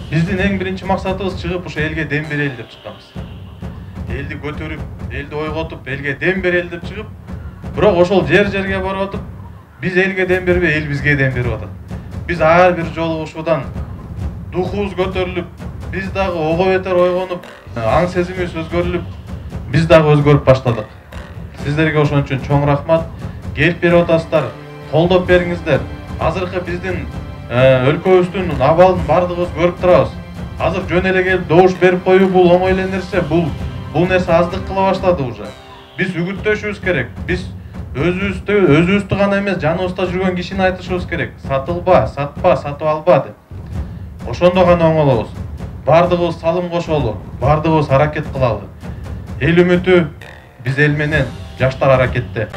Биздин эң биринчи максатыбыз чыгып ушу элге дем берели деп чыкканбыз. Элди көтөрүп, элди ойготуп, элге дем берели деп чыгып, бирок ошол жерге барып атып, биз элге дем бербей, эл бизге дем берип атат. Биз ар бир жолу ушудан духубуз көтөрүлүп, биз дагы ого бетер ойгонуп, аң сезимибиз өзгөрүлүп, биз дагы өзгөрүп баштадык. Сиздерге ошон үчүн чоң рахмат. Келип берип атасыздар, колдоп бериңиздер. Азыркы биздин өлкөбүздүн абалын бардыгыбыз көрүп турабыз. Азыр жөн эле келип добуш берип коюу бул оңой эле нерсе, бул нерсе аздык кыла баштады уже. Биз үгүттөшүбүз керек. Биз өзүбүздү гана эмес, жаныбызда жүргөн кишини айтышыбыз керек. Сатылба, сатпа, сатып алба деп. Ошондо гана оңолобуз. Бардыгыбыз салым кошолу, бардыгыбыз аракет кылалы. Эл үмүтү биз эл менен, жаштар аракетте.